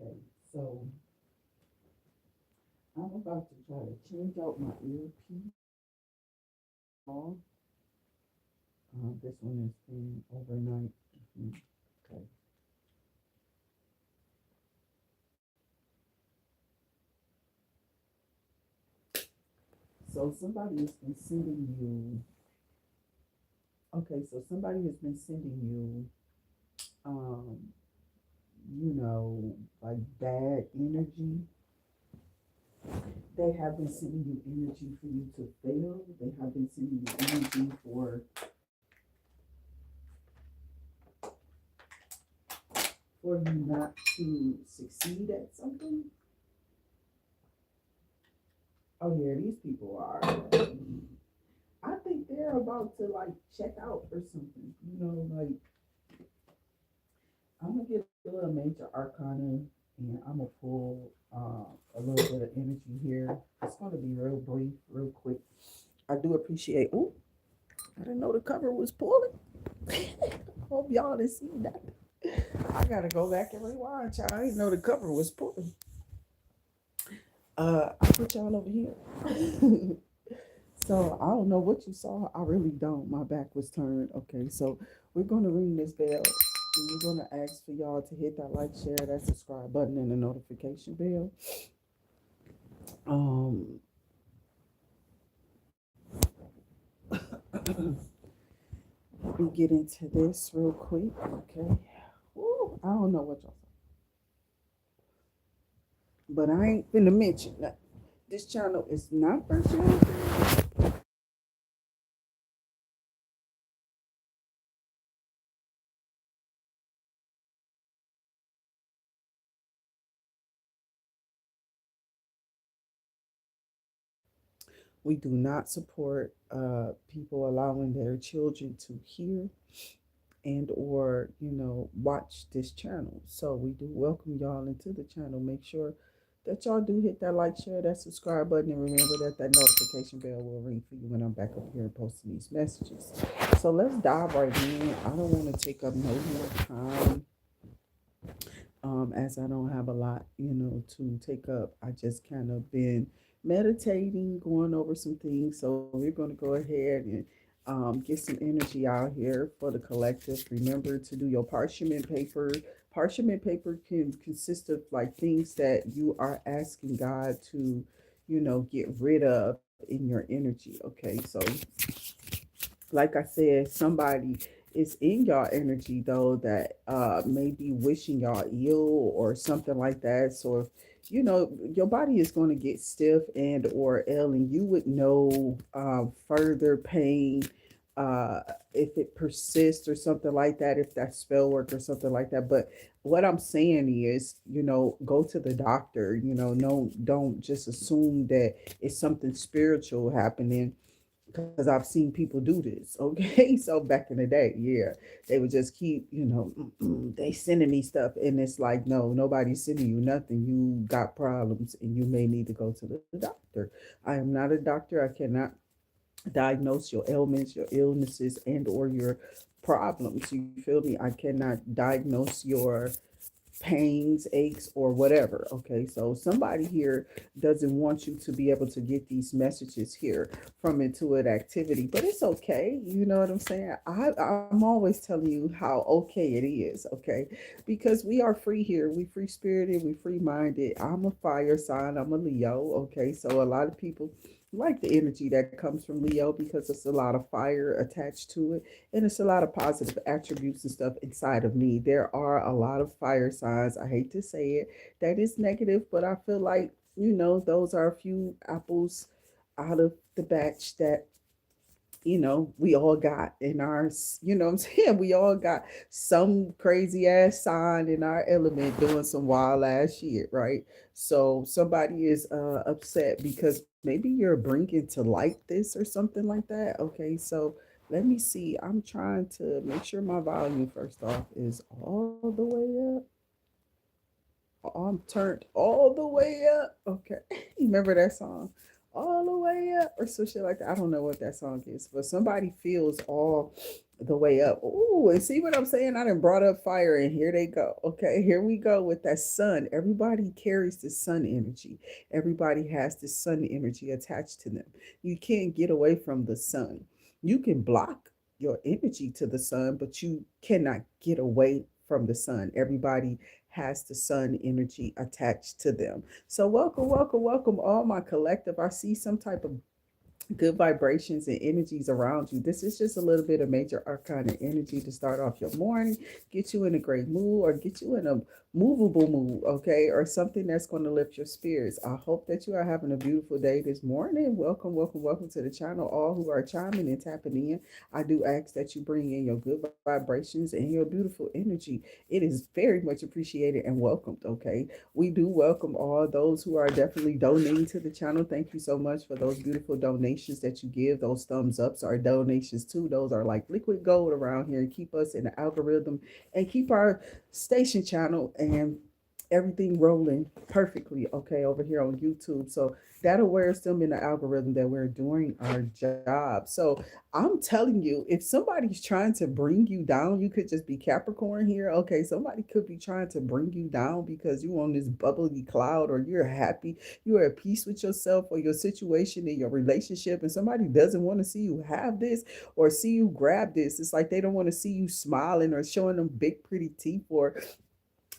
Okay, so I'm about to try to change out my earpiece. Oh, this one has been overnight. Mhm. Okay, so somebody has been sending you. Okay, so somebody has been sending you, um, like bad energy. They have been sending you energy for you to fail. They have been sending you energy for you not to succeed at something. Oh yeah, these people are. I think they're about to like check out or something. Like I'm gonna get a little major arcana and I'm gonna pull a little bit of energy here. It's gonna be real brief, real quick. I do appreciate. Oh, I didn't know the cover was pulling. Hope y'all didn't see that. I gotta go back and rewind, child. I didn't know the cover was pulling. I put y'all over here. So I don't know what you saw. I really don't. My back was turned. Okay, so we're gonna ring this bell. And we're gonna ask for y'all to hit that like, share, that subscribe button, and the notification bell. Um, we get into this real quick. Okay. Woo, I don't know what y'all saw, but I ain't finna mention that this channel is not for children. We do not support people allowing their children to hear and or watch this channel. So we do welcome y'all into the channel. Make sure that y'all do hit that like, share, that subscribe button, and remember that that notification bell will ring for you when I'm back up here and posting these messages. So let's dive right in. I don't want to take up no more time, as I don't have a lot, to take up. I just kind of been meditating, going over some things. So we're going to go ahead and get some energy out here for the collective. Remember to do your parchment paper. Parchment paper can consist of like things that you are asking God to, get rid of in your energy. Okay, so like I said, somebody is in y'all energy though that may be wishing y'all ill or something like that. So if your body is going to get stiff and or ill, and you would know further pain uh if it persists or something like that, if that's spell work or something like that. But what I'm saying is, go to the doctor. No, don't just assume that it's something spiritual happening, because I've seen people do this. Okay, so back in the day, yeah, they would just keep, they sending me stuff, and it's like, no, nobody's sending you nothing. You got problems, and you may need to go to the doctor. I am not a doctor. I cannot diagnose your ailments, your illnesses, and or your problems. You feel me? I cannot diagnose your pains, aches, or whatever. Okay, so somebody here doesn't want you to be able to get these messages here from Intuit Activity, but it's okay. You know what I'm saying? I'm always telling you how okay it is. Okay, because we are free here. We free spirited. We free minded. I'm a fire sign. I'm a Leo. Okay, so a lot of people like the energy that comes from Leo because it's a lot of fire attached to it, and it's a lot of positive attributes and stuff inside of me. There are a lot of fire signs, I hate to say it, that is negative, but I feel like, those are a few apples out of the batch that we all got in our, what I'm saying? We all got some crazy ass sign in our element doing some wild ass shit, right? So somebody is upset because maybe you're bringing to light this or something like that. Okay, so let me see. I'm trying to make sure my volume first off is all the way up. I'm turned all the way up. Okay. You remember that song? All the way up or some shit like that. I don't know what that song is, but somebody feels all the way up. Ooh, and see what I'm saying? I done brought up fire, and here they go. Okay, here we go with that sun. Everybody carries the sun energy. Everybody has the sun energy attached to them. You can't get away from the sun. You can block your energy to the sun, but you cannot get away from the sun. Everybody has the sun energy attached to them. So welcome, welcome, welcome, all my collective. I see some type of good vibrations and energies around you. This is just a little bit of major arcana energy to start off your morning, get you in a great mood, or get you in a movable mood, okay, or something that's going to lift your spirits. I hope that you are having a beautiful day this morning. Welcome, welcome, welcome to the channel. All who are chiming and tapping in, I do ask that you bring in your good vibrations and your beautiful energy. It is very much appreciated and welcomed, okay. We do welcome all those who are definitely donating to the channel. Thank you so much for those beautiful donations that you give. Those thumbs ups are donations too. Those are like liquid gold around here and keep us in the algorithm and keep our station channel and everything rolling perfectly, okay, over here on YouTube. So that awares them in the algorithm that we're doing our job. So I'm telling you, if somebody's trying to bring you down, you could just be Capricorn here. Okay, somebody could be trying to bring you down because you're on this bubbly cloud, or you're happy, you're at peace with yourself or your situation in your relationship, and somebody doesn't want to see you have this or see you grab this. It's like they don't want to see you smiling or showing them big pretty teeth, or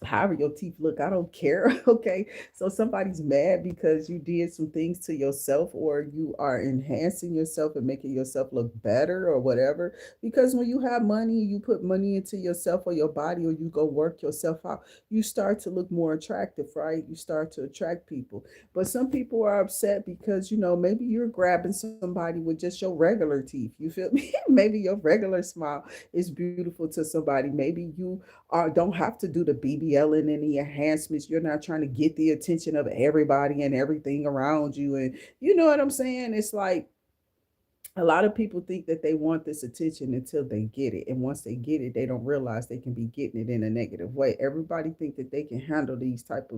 however your teeth look. I don't care. Okay, so somebody's mad because you did some things to yourself, or you are enhancing yourself and making yourself look better or whatever. Because when you have money, you put money into yourself or your body, or you go work yourself out, you start to look more attractive, right? You start to attract people. But some people are upset because, maybe you're grabbing somebody with just your regular teeth, you feel me? Maybe your regular smile is beautiful to somebody. Maybe you don't have to do the BBL and any enhancements. You're not trying to get the attention of everybody and everything around you. And you know what I'm saying? It's like a lot of people think that they want this attention until they get it, and once they get it, they don't realize they can be getting it in a negative way. Everybody think that they can handle this type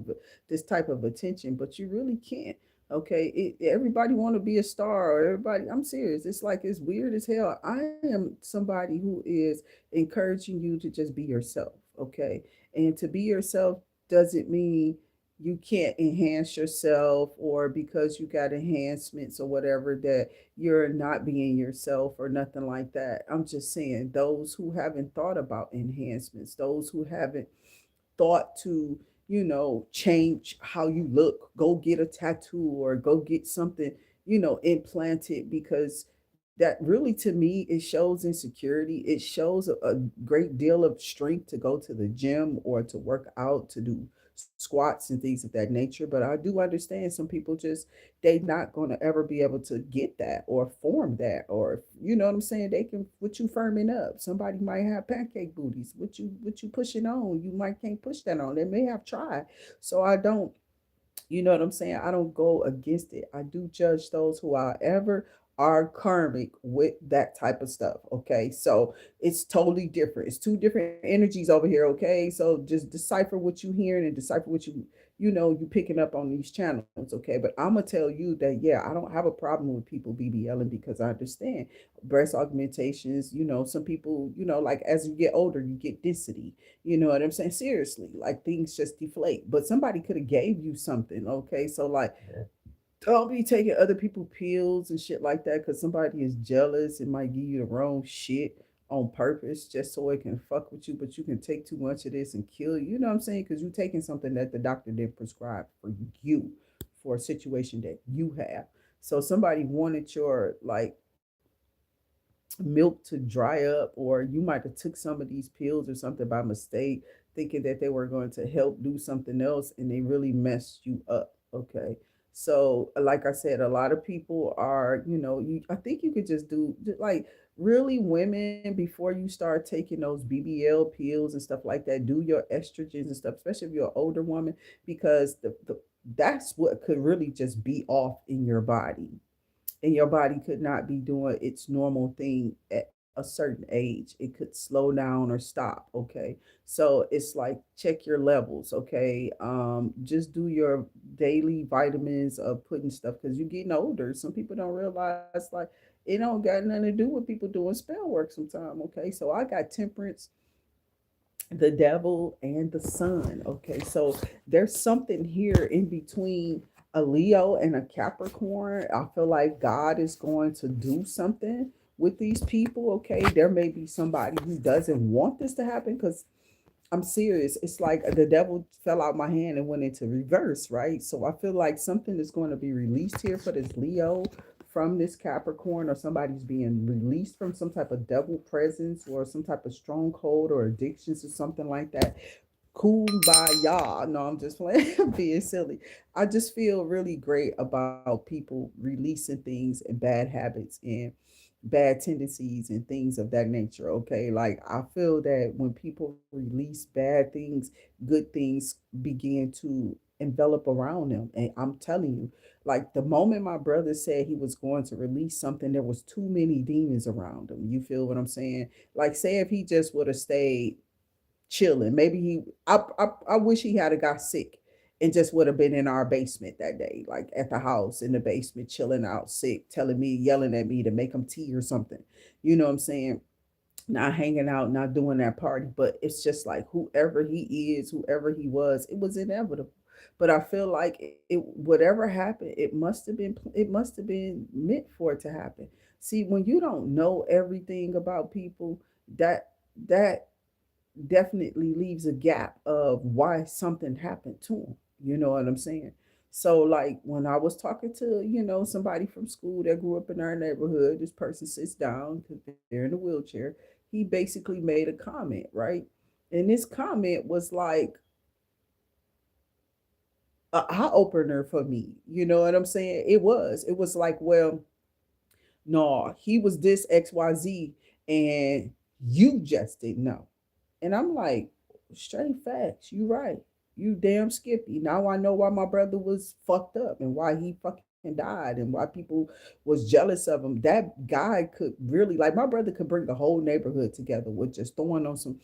of attention, but you really can't. Okay, everybody want to be a star, or everybody. I'm serious. It's like, it's weird as hell. I am somebody who is encouraging you to just be yourself. Okay, and to be yourself doesn't mean you can't enhance yourself, or because you got enhancements or whatever, that you're not being yourself or nothing like that. I'm just saying, those who haven't thought about enhancements, those who haven't thought to, change how you look, go get a tattoo or go get something, implanted, because that really, to me, it shows insecurity. It shows a great deal of strength to go to the gym or to work out, to do squats and things of that nature. But I do understand some people just, they not going to ever be able to get that or form that, or you know what I'm saying, they can, what you firming up. Somebody might have pancake booties, what you pushing on, you might can't push that on. They may have tried. So I don't, you know what I'm saying? I don't go against it. I do judge those who, however, are karmic with that type of stuff. Okay. So it's totally different. It's two different energies over here. Okay. So just decipher what you hearing and decipher what you picking up on these channels. Okay. But I'm gonna tell you that, yeah, I don't have a problem with people BBLing, because I understand breast augmentations. Some people, like as you get older, you get density. You know what I'm saying? Seriously, like things just deflate. But somebody could have gave you something, okay? So like, don't be taking other people pills and shit like that because somebody is jealous and might give you the wrong shit on purpose just so it can fuck with you. But you can take too much of this and kill you. You know what I'm saying? Because you're taking something that the doctor didn't prescribe for you, for a situation that you have. So somebody wanted your like milk to dry up, or you might have took some of these pills or something by mistake, thinking that they were going to help do something else, and they really messed you up. Okay, so like I said, a lot of people are, I think you could just do like, really, women, before you start taking those BBL pills and stuff like that, do your estrogens and stuff, especially if you're an older woman, because that's what could really just be off in your body, and your body could not be doing its normal thing at a certain age. It could slow down or stop. Okay, so it's like, check your levels. Okay, just do your daily vitamins of putting stuff, because you're getting older. Some people don't realize, like, It don't got nothing to do with people doing spell work sometime. Okay, so I got temperance, the devil, and the sun. Okay, so there's something here in between a Leo and a Capricorn. I feel like God is going to do something with these people. Okay, there may be somebody who doesn't want this to happen, because I'm serious. It's like the devil fell out my hand and went into reverse, right? So I feel like something is going to be released here for this Leo from this Capricorn, or somebody's being released from some type of devil presence or some type of stronghold or addictions or something like that. Cool by y'all. No, I'm just playing, being silly. I just feel really great about people releasing things and bad habits and bad tendencies and things of that nature. Okay, like I feel that when people release bad things, good things begin to envelop around them. And I'm telling you, like the moment my brother said he was going to release something, there was too many demons around him. You feel what I'm saying? Like, say if he just would have stayed chilling. Maybe I wish he had a got sick and just would have been in our basement that day, like at the house in the basement, chilling out sick, telling me, yelling at me to make him tea or something. You know what I'm saying? Not hanging out, not doing that party. But it's just like whoever he is, whoever he was, it was inevitable. But I feel like whatever happened, it must have been meant for it to happen. See, when you don't know everything about people, that definitely leaves a gap of why something happened to him. You know what I'm saying? So, like when I was talking to, somebody from school that grew up in our neighborhood, this person sits down because they're in a wheelchair. He basically made a comment, right? And this comment was like an eye opener for me. You know what I'm saying? It was. It was like, well, no, he was this XYZ and you just didn't know. And I'm like, straight facts. You right. You damn Skippy. Now I know why my brother was fucked up and why he fucking died and why people was jealous of him. That guy could really, like, my brother could bring the whole neighborhood together with just throwing on some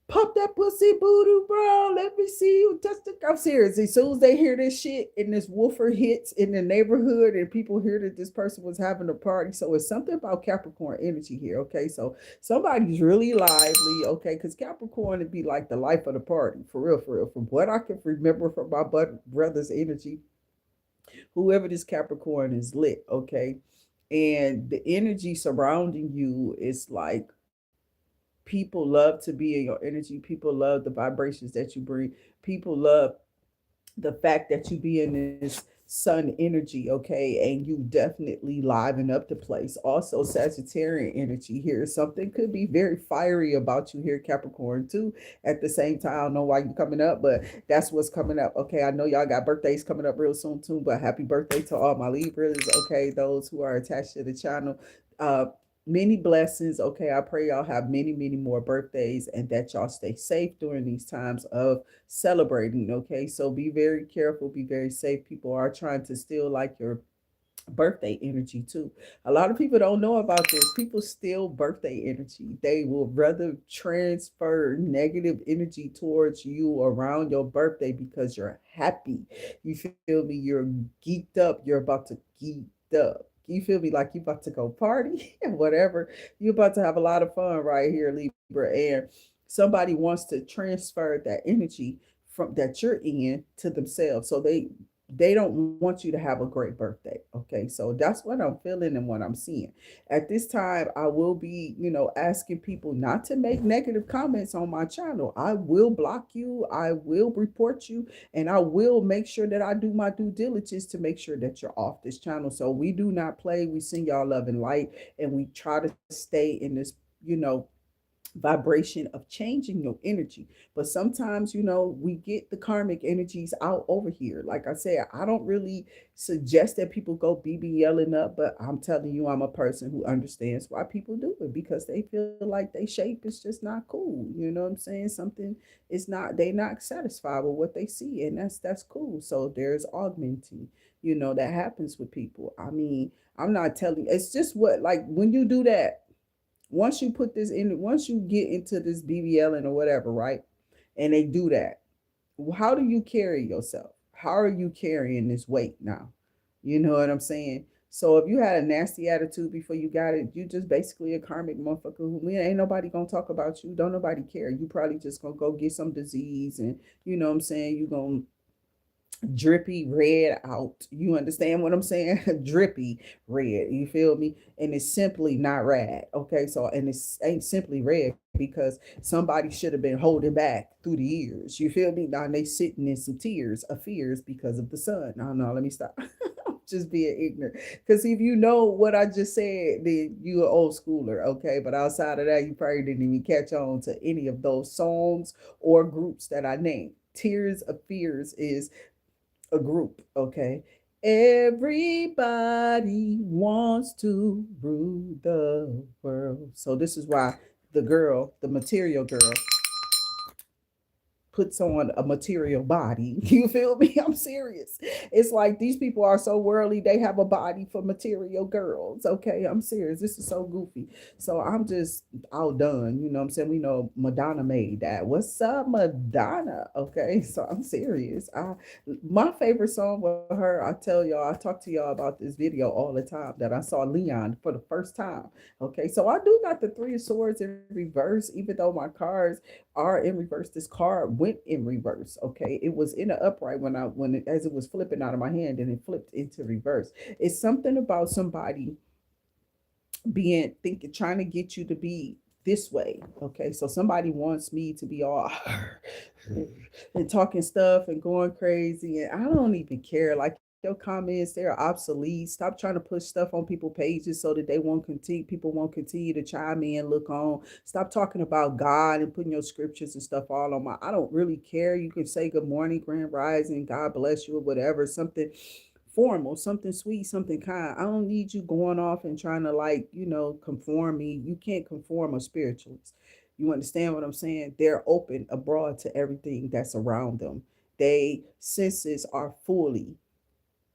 pop that pussy booty, bro. Let me see you touch the. I'm serious. As soon as they hear this shit and this woofer hits in the neighborhood and people hear that this person was having a party. So it's something about Capricorn energy here. Okay. So somebody's really lively. Okay. Because Capricorn would be like the life of the party. For real, for real. From what I can remember from my brother's energy, whoever this Capricorn is lit. Okay. And the energy surrounding you is like, people love to be in your energy. People love the vibrations that you bring. People love the fact that you be in this sun energy, okay, and you definitely liven up the place. Also, Sagittarian energy here. Something could be very fiery about you here, Capricorn, too. At the same time, I don't know why you're coming up, but that's what's coming up. Okay, I know y'all got birthdays coming up real soon, too, but happy birthday to all my Libras, okay, those who are attached to the channel. Uh, Many blessings. Okay, I pray y'all have many, many more birthdays and that y'all stay safe during these times of celebrating. Okay, so be very careful, be very safe. People are trying to steal like your birthday energy too. A lot of people don't know about this. People steal birthday energy. They will rather transfer negative energy towards you around your birthday because you're happy. You feel me? You're geeked up. You're about to geek up. You feel me? Like you about to go party and whatever. You're about to have a lot of fun right here, Libra. And somebody wants to transfer that energy from that you're in to themselves. So they don't want you to have a great birthday. Okay, so that's what I'm feeling and what I'm seeing. At this time, I will be, asking people not to make negative comments on my channel. I will block you, I will report you, and I will make sure that I do my due diligence to make sure that you're off this channel. So we do not play. We send y'all love and light, and we try to stay in this, vibration of changing your energy. But sometimes, we get the karmic energies out over here. Like I said, I don't really suggest that people go BB yelling up, but I'm telling you, I'm a person who understands why people do it because they feel like their shape is just not cool. You know what I'm saying? Something is not, they not satisfied with what they see, and that's cool. So there's augmenting, that happens with people. I mean, I'm not telling, it's just what, like when you do that, once you put this in, once you get into this BBL or whatever, right? And they do that, how do you carry yourself? How are you carrying this weight now? You know what I'm saying? So if you had a nasty attitude before you got it, you just basically a karmic motherfucker who ain't nobody gonna talk about you. Don't nobody care. You probably just gonna go get some disease and you know what I'm saying, you gonna drippy red out. You understand what I'm saying? Drippy red. You feel me? And it's simply not red. Okay. So, and it's ain't simply red because somebody should have been holding back through the years. You feel me? Now they sitting in some tears of fears because of the sun. No, let me stop. Just being ignorant. Because if you know what I just said, then you an old schooler. Okay. But outside of that, you probably didn't even catch on to any of those songs or groups that I named. Tears of Fears is a group, okay? Everybody wants to rule the world. So this is why the girl, the material girl, puts on a material body. You feel me? I'm serious. It's like these people are so worldly, they have a body for material girls. Okay, I'm serious. This is so goofy. So I'm just outdone. You know what I'm saying? We know Madonna made that. What's up, Madonna? Okay, so I'm serious. My favorite song with her, I tell y'all, I talk to y'all about this video all the time that I saw Leon for the first time. Okay, so I do got the Three of Swords in reverse, even though my cards are in reverse. This card went in reverse. Okay, it was in the upright as it was flipping out of my hand, and it flipped into reverse. It's something about somebody being thinking, trying to get you to be this way. Okay, so somebody wants me to be all and talking stuff and going crazy, and I don't even care. Like your comments, they're obsolete. Stop trying to push stuff on people's pages so that they won't continue. People won't continue to chime in, look on. Stop talking about God and putting your scriptures and stuff all on my. I don't really care. You can say good morning, grand rising, God bless you, or whatever. Something formal, something sweet, something kind. I don't need you going off and trying to like, conform me. You can't conform a spiritualist. You understand what I'm saying? They're open abroad to everything that's around them. They senses are fully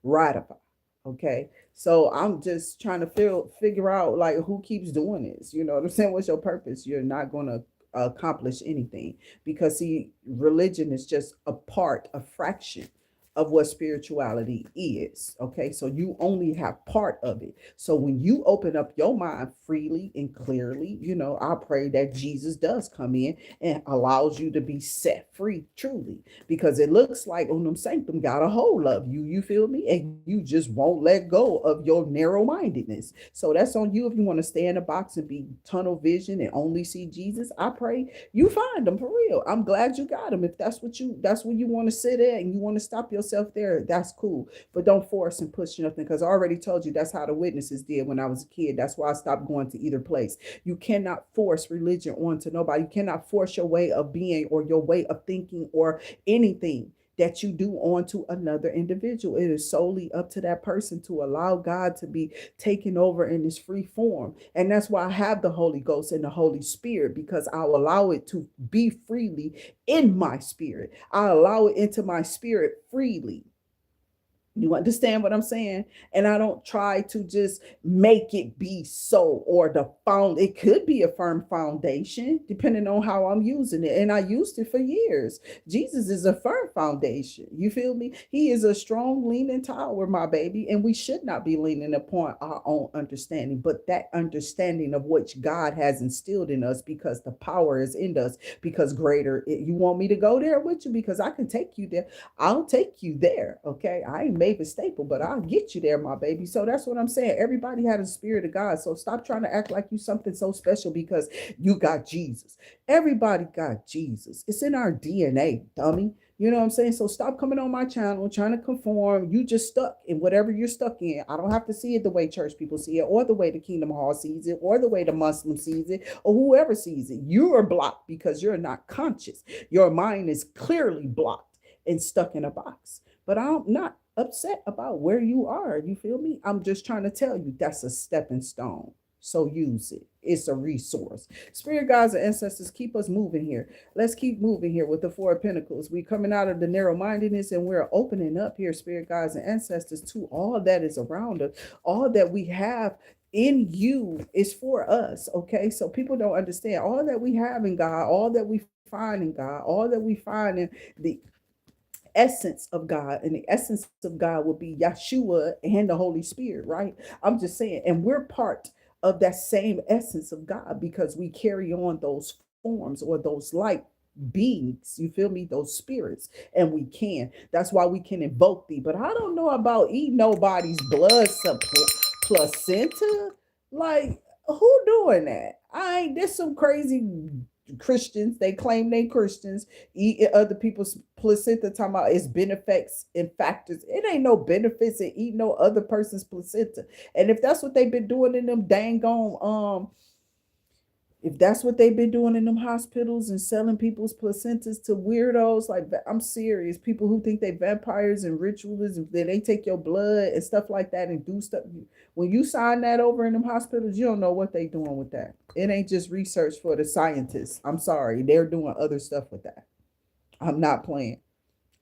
ratified. Okay. So I'm just trying to figure out like who keeps doing this. You know what I'm saying? What's your purpose? You're not gonna accomplish anything because see, religion is just a part, a fraction of what spirituality is. Okay, so you only have part of it. So when you open up your mind freely and clearly, I pray that Jesus does come in and allows you to be set free truly, because it looks like Unum Sanctum got a hold of you. You feel me? And you just won't let go of your narrow mindedness. So that's on you if you want to stay in a box and be tunnel vision and only see Jesus. I pray you find them for real. I'm glad you got them. If that's where you want to sit at and you want to stop yourself there, that's cool. But don't force and push nothing, because I already told you that's how the witnesses did when I was a kid. That's why I stopped going to either place. You cannot force religion onto nobody. You cannot force your way of being or your way of thinking or anything that you do onto another individual. It is solely up to that person to allow God to be taken over in this free form. And that's why I have the Holy Ghost and the Holy Spirit, because I'll allow it to be freely in my spirit. I allow it into my spirit freely. You understand what I'm saying? And I don't try to just make it be so, or it could be a firm foundation depending on how I'm using it. And I used it for years. Jesus is a firm foundation. You feel me? He is a strong leaning tower, my baby. And we should not be leaning upon our own understanding, but that understanding of which God has instilled in us, because the power is in us, because you want me to go there with you? Because I can take you there. I'll take you there. Okay. I ain't Mavis Staple, but I'll get you there, my baby. So that's what I'm saying. Everybody had a spirit of God. So stop trying to act like you something so special because you got Jesus. Everybody got Jesus. It's in our DNA, dummy. You know what I'm saying? So stop coming on my channel trying to conform. You just stuck in whatever you're stuck in. I don't have to see it the way church people see it, or the way the Kingdom Hall sees it, or the way the Muslim sees it, or whoever sees it. You are blocked because you're not conscious. Your mind is clearly blocked and stuck in a box. But I'm not upset about where you are. You feel me? I'm just trying to tell you that's a stepping stone. So use it. It's a resource. Spirit guides and ancestors, keep us moving here. Let's keep moving here with the Four of Pentacles. We're coming out of the narrow-mindedness and we're opening up here, spirit guides and ancestors, to all that is around us. All that we have in you is for us. Okay, so people don't understand all that we have in God, all that we find in God, all that we find in the essence of God, and the essence of God will be Yeshua and the Holy Spirit, right? I'm just saying, and we're part of that same essence of God because we carry on those forms or those light beings, you feel me, those spirits, and we can. That's why we can invoke thee. But I don't know about eating nobody's blood placenta. Like, who doing that? I ain't, there's some crazy Christians, they claim they Christians, eat other people's placenta, talking about its benefits and factors. It ain't no benefits in eating no other person's placenta. And if that's what they've been doing in them dang on if that's what they've been doing in them hospitals and selling people's placentas to weirdos, like, I'm serious, people who think they vampires and ritualists, and then they take your blood and stuff like that and do stuff. When you sign that over in them hospitals, you don't know what they doing with that. It ain't just research for the scientists. I'm sorry, they're doing other stuff with that. I'm not playing.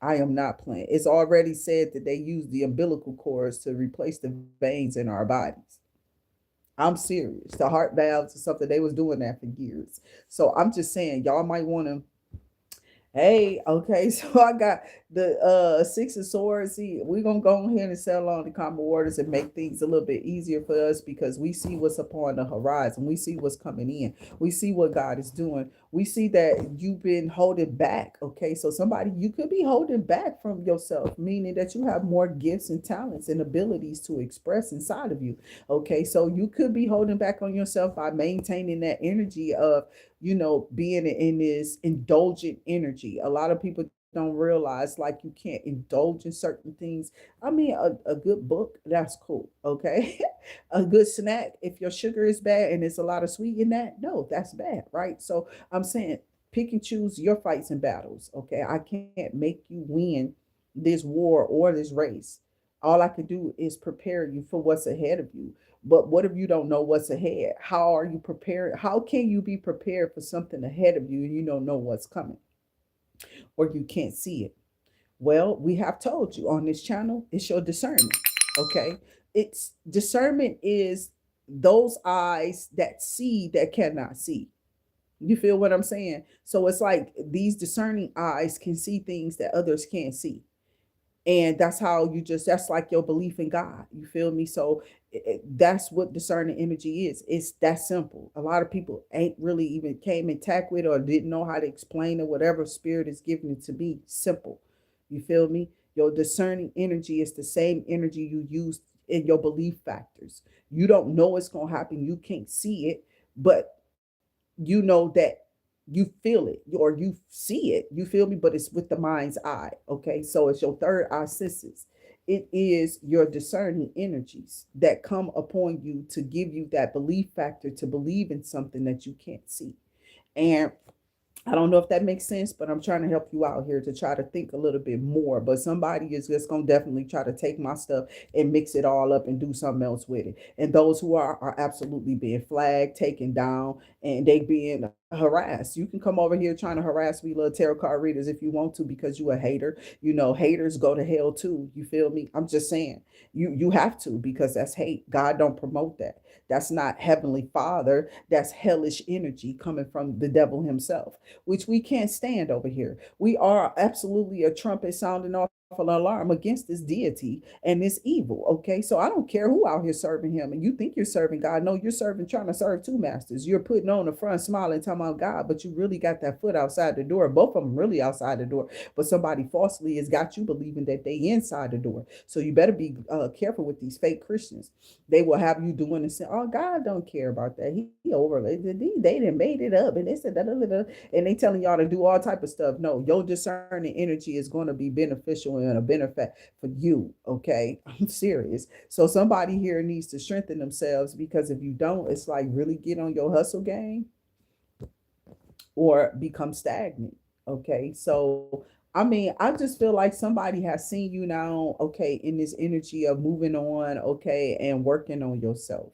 I am not playing. It's already said that they use the umbilical cords to replace the veins in our bodies. I'm serious. The heart valves or something, they was doing that for years. So I'm just saying, y'all might want to. Hey, okay, so I got the Six of Swords. See, we're gonna go ahead and settle on the common waters and make things a little bit easier for us because we see what's upon the horizon. We see what's coming in. We see what God is doing. We see that you've been holding back. Okay, so somebody, you could be holding back from yourself, meaning that you have more gifts and talents and abilities to express inside of you. Okay, so you could be holding back on yourself by maintaining that energy of, being in this indulgent energy. A lot of people don't realize, like, you can't indulge in certain things. I mean, a good book, that's cool. Okay. A good snack, if your sugar is bad and there's a lot of sweet in that, no, that's bad, right? So I'm saying, pick and choose your fights and battles. Okay, I can't make you win this war or this race. All I can do is prepare you for what's ahead of you. But what if you don't know what's ahead? How are you prepared? How can you be prepared for something ahead of you and you don't know what's coming or you can't see it? Well, we have told you on this channel, it's your discernment. Okay. It's discernment is those eyes that see that cannot see. You feel what I'm saying? So it's like these discerning eyes can see things that others can't see, and that's how you just, that's like your belief in God, you feel me? So that's what discerning energy is. It's that simple. A lot of people ain't really even came in tact with or didn't know how to explain it. Whatever spirit is giving it to be simple, you feel me? Your discerning energy is the same energy you use in your belief factors. You don't know it's going to happen, you can't see it, but you know that you feel it or you see it, you feel me? But it's with the mind's eye. Okay, so it's your third eye senses. It is your discerning energies that come upon you to give you that belief factor to believe in something that you can't see. And I don't know if that makes sense, but I'm trying to help you out here to try to think a little bit more. But somebody is just going to definitely try to take my stuff and mix it all up and do something else with it. And those who are absolutely being flagged, taken down, and they being harassed. You can come over here trying to harass me, little tarot card readers, if you want to, because you a hater. Haters go to hell too. You feel me? I'm just saying, you have to, because that's hate. God don't promote that. That's not Heavenly Father. That's hellish energy coming from the devil himself, which we can't stand over here. We are absolutely a trumpet sounding off an alarm against this deity and this evil. Okay, so I don't care who out here serving him, and you think you're serving God. No, you're trying to serve two masters. You're putting on the front, smiling, talking about God, but you really got that foot outside the door. Both of them really outside the door, but somebody falsely has got you believing that they inside the door. So you better be careful with these fake Christians. They will have you doing and saying, "Oh, God don't care about that. He over it. They done made it up," and they said and they telling y'all to do all type of stuff. No, your discerning energy is going to be beneficial and a benefit for you. Okay, I'm serious. So somebody here needs to strengthen themselves, because if you don't, it's like really get on your hustle game or become stagnant. Okay, so I mean, I just feel like somebody has seen you now, okay, in this energy of moving on, okay, and working on yourself.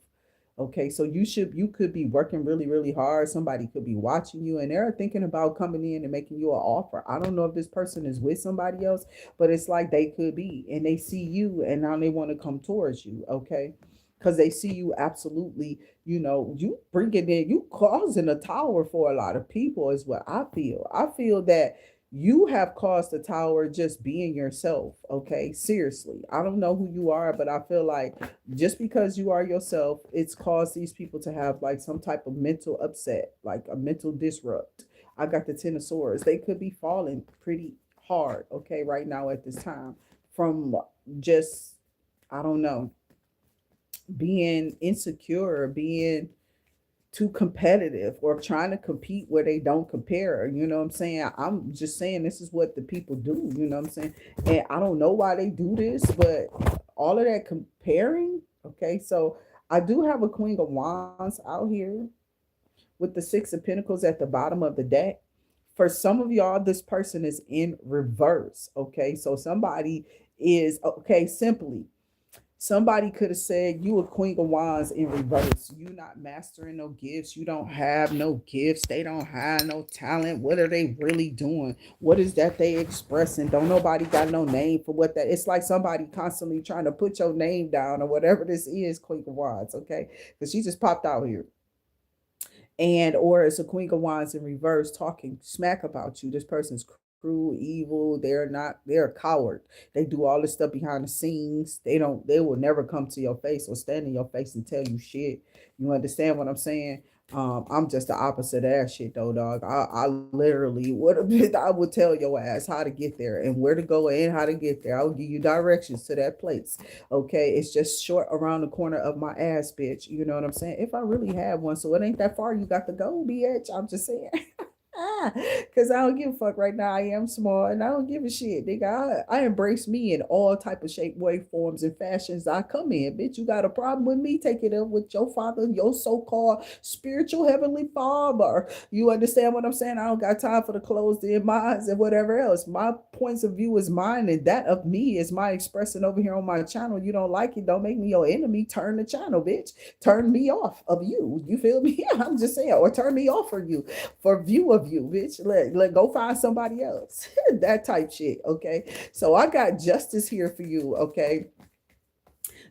Okay, so you could be working really, really hard. Somebody could be watching you and they're thinking about coming in and making you an offer. I don't know if this person is with somebody else, but it's like they could be, and they see you and now they want to come towards you, okay? Because they see you absolutely, you bringing in, you causing a tower for a lot of people is what I feel. I feel that You have caused the tower just being yourself. Okay, seriously, I don't know who you are, but I feel like just because you are yourself, it's caused these people to have like some type of mental upset, like a mental disrupt. I got the Ten of Swords. They could be falling pretty hard, okay, right now at this time, from just, I don't know, being insecure, being too competitive, or trying to compete where they don't compare. You know what I'm saying? I'm just saying this is what the people do. You know what I'm saying? And I don't know why they do this, but all of that comparing. Okay, so I do have a Queen of Wands out here with the Six of Pentacles at the bottom of the deck. For some of y'all, this person is in reverse. Okay, so somebody is, okay, simply, somebody could have said you a Queen of Wands in reverse. You not mastering no gifts. You don't have no gifts. They don't have no talent. What are they really doing? What is that they expressing? Don't nobody got no name for what that. It's like somebody constantly trying to put your name down or whatever this is, Queen of Wands. Okay, because she just popped out here. And or it's a Queen of Wands in reverse talking smack about you. This person's cruel, evil. They're not. They're a coward. They do all this stuff behind the scenes. They don't. They will never come to your face or stand in your face and tell you shit. You understand what I'm saying? I'm just the opposite of that shit though, dog. I literally would have I would tell your ass how to get there and where to go and how to get there. I will give you directions to that place. Okay, it's just short around the corner of my ass, bitch. You know what I'm saying? If I really had one, so it ain't that far. You got to go, bitch. I'm just saying. Cause I don't give a fuck right now. I am small and I don't give a shit, nigga. I embrace me in all type of shape, way, forms, and fashions I come in. Bitch, you got a problem with me? Take it up with your father, your so-called spiritual heavenly father. You understand what I'm saying? I don't got time for the closed in minds and whatever else. My points of view is mine, and that of me is my expressing over here on my channel. You don't like it? Don't make me your enemy. Turn the channel, bitch. Turn me off of you. You feel me? I'm just saying, or turn me off for you, for view of you, bitch. Let go find somebody else. That type shit. Okay. So I got justice here for you. Okay.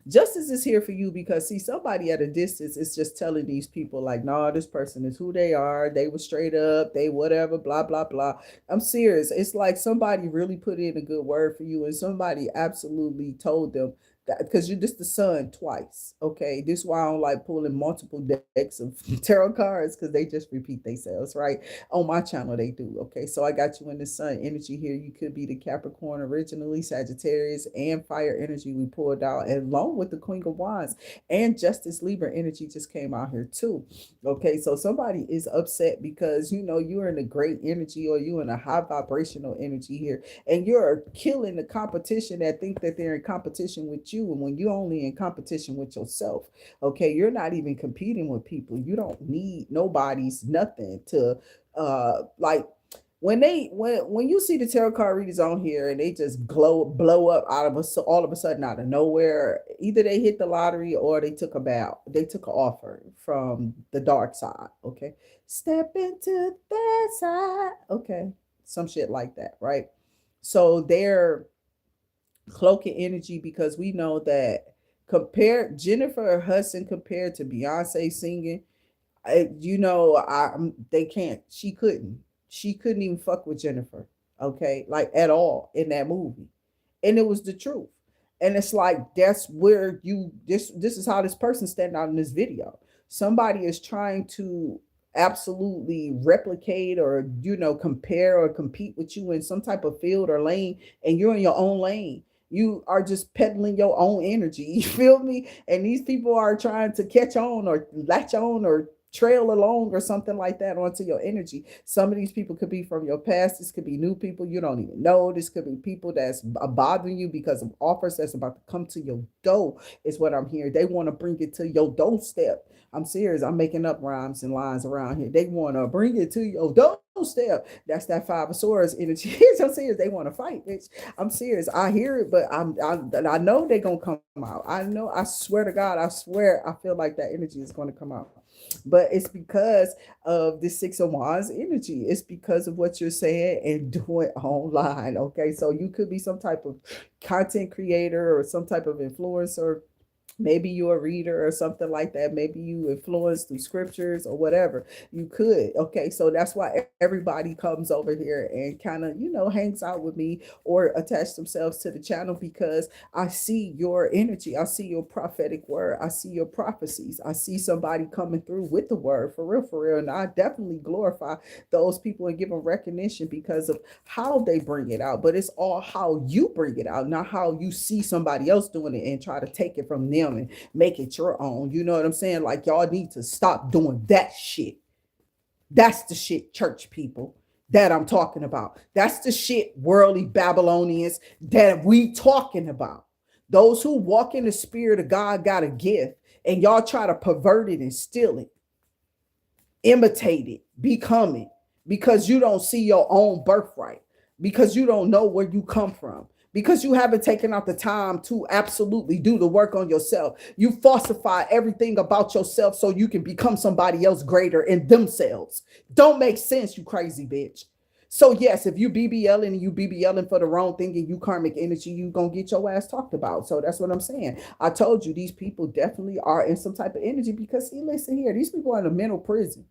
Justice is here for you because see, somebody at a distance is just telling these people like, nah, this person is who they are. They were straight up, they whatever, blah blah blah. I'm serious. It's like somebody really put in a good word for you, and somebody absolutely told them that, because you just the sun twice. Okay, this is why I don't like pulling multiple decks of tarot cards, because they just repeat themselves, right? On my channel they do. Okay, so I got you in the sun energy here. You could be the Capricorn originally, Sagittarius, and fire energy we pulled out, and along with the Queen of Wands, and Justice Libra energy just came out here too. Okay, so somebody is upset because you know you're in a great energy, or you in a high vibrational energy here, and you're killing the competition that think that they're in competition with you, and when you're only in competition with yourself. Okay, you're not even competing with people. You don't need nobody's nothing to like, when you see the tarot card readers on here and they just blow up out of us all of a sudden out of nowhere, either they hit the lottery or they took an offer from the dark side. Okay, step into that side. Okay, some shit like that, right? So they're cloaking energy, because we know that compared Jennifer Hudson compared to Beyonce singing, they can't. She couldn't even fuck with Jennifer. Okay, like at all in that movie, and it was the truth. And it's like that's where you this is how this person standing out in this video. Somebody is trying to absolutely replicate, or compare or compete with you in some type of field or lane, and you're in your own lane. You are just peddling your own energy. You feel me? And these people are trying to catch on or latch on or trail along or something like that onto your energy. Some of these people could be from your past. This could be new people you don't even know. This could be people that's bothering you because of offers that's about to come to your door, is what I'm hearing. They want to bring it to your doorstep. I'm serious. I'm making up rhymes and lines around here. They want to bring it to your doorstep. That's that Five of Swords energy. I'm serious. They want to fight, bitch. I'm serious. I hear it, but I know they're gonna come out. I know. I swear to God. I swear. I feel like that energy is going to come out. But it's because of the Six of Wands energy. It's because of what you're saying and doing online. Okay, so you could be some type of content creator or some type of influencer, Maybe you're a reader or something like that. Maybe you influence through scriptures or whatever. You could. Okay. So that's why everybody comes over here and kind of, hangs out with me or attach themselves to the channel, because I see your energy. I see your prophetic word. I see your prophecies. I see somebody coming through with the word for real, for real. And I definitely glorify those people and give them recognition because of how they bring it out. But it's all how you bring it out, not how you see somebody else doing it and try to take it from them and make it your own. You know what I'm saying? Like, y'all need to stop doing that shit. That's the shit, church people, that I'm talking about. That's the shit, worldly Babylonians, that we talking about. Those who walk in the spirit of God got a gift, and y'all try to pervert it and steal it, imitate it, become it, because you don't see your own birthright, because you don't know where you come from, because you haven't taken out the time to absolutely do the work on yourself. You falsify everything about yourself so you can become somebody else greater in themselves. Don't make sense, you crazy bitch. So yes, if you BBLing and you BBLing for the wrong thing and you karmic energy, you gonna get your ass talked about. So that's what I'm saying. I told you these people definitely are in some type of energy, because see, listen here, these people are in a mental prison.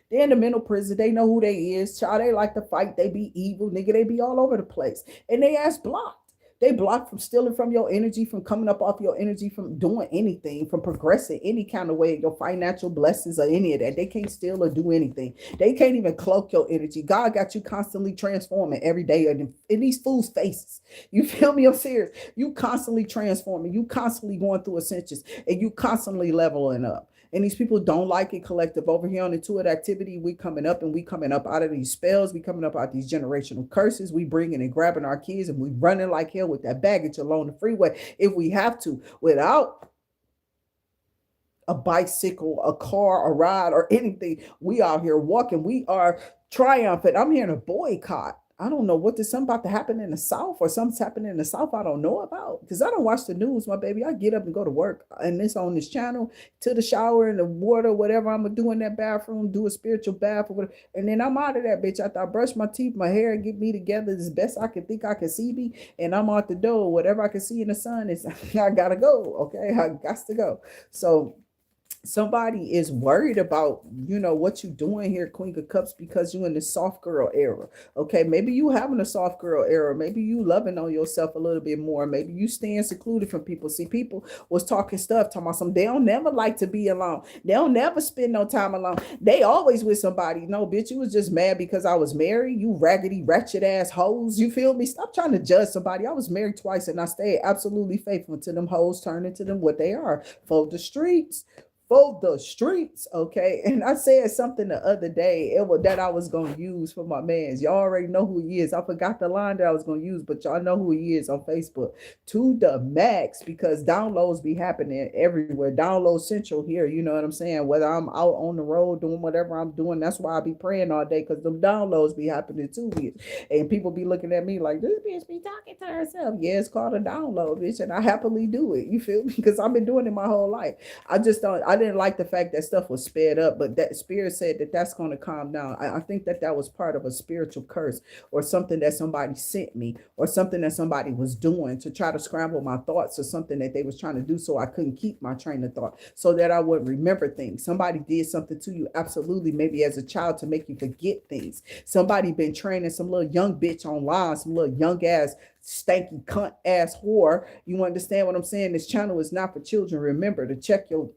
They're in the mental prison. They know who they is. Child, they like to fight. They be evil, nigga. They be all over the place. And they ass blocked. They blocked from stealing from your energy, from coming up off your energy, from doing anything, from progressing any kind of way, your financial blessings or any of that. They can't steal or do anything. They can't even cloak your energy. God got you constantly transforming every day in these fools' faces. You feel me? I'm serious. You constantly transforming. You constantly going through ascensions, and you constantly leveling up. And these people don't like it, collective. Over here on Intuit Activity, we coming up, and we coming up out of these spells. We coming up out of these generational curses. We bringing and grabbing our kids, and we running like hell with that baggage along the freeway if we have to, without a bicycle, a car, a ride, or anything. We out here walking. We are triumphant. I'm hearing a boycott. I don't know what this something about to happen in the South, or something's happening in the South I don't know about, because I don't watch the news, my baby. I get up and go to work, and it's on this channel, to the shower and the water, whatever I'm gonna do in that bathroom, do a spiritual bath or whatever, and then I'm out of that bitch after I brush my teeth, my hair, and get me together as best I can think I can see me, and I'm out the door. Whatever I can see in the sun is I gotta go. Okay, I got to go. So somebody is worried about what you doing here, Queen of Cups, because you in the soft girl era. Okay, maybe you having a soft girl era. Maybe you loving on yourself a little bit more. Maybe you staying secluded from people. See, people was talking stuff, talking about some, they don't never like to be alone, they don't never spend no time alone, they always with somebody. No, bitch, you was just mad because I was married, you raggedy ratchet ass hoes. You feel me? Stop trying to judge somebody. I was married twice, and I stayed absolutely faithful to them hoes, turning to them what they are, for the streets, for the streets. Okay, and I said something the other day, it was that I was gonna use for my mans. Y'all already know who he is. I forgot the line that I was gonna use, but y'all know who he is on Facebook to the max, because downloads be happening everywhere. Download central here, you know what I'm saying? Whether I'm out on the road doing whatever I'm doing, that's why I be praying all day, because them downloads be happening too, bitch. And people be looking at me like, this bitch be talking to herself. Yeah, it's called a download, bitch, and I happily do it. You feel me? Because I've been doing it my whole life. I just don't. I didn't like the fact that stuff was sped up, but that spirit said that that's going to calm down. I think that that was part of a spiritual curse, or something that somebody sent me, or something that somebody was doing to try to scramble my thoughts, or something that they was trying to do so I couldn't keep my train of thought, so that I would remember things. Somebody did something to you, absolutely, maybe as a child, to make you forget things. Somebody been training some little young bitch online, some little young ass stanky cunt ass whore. You understand what I'm saying? This channel is not for children. Remember to check your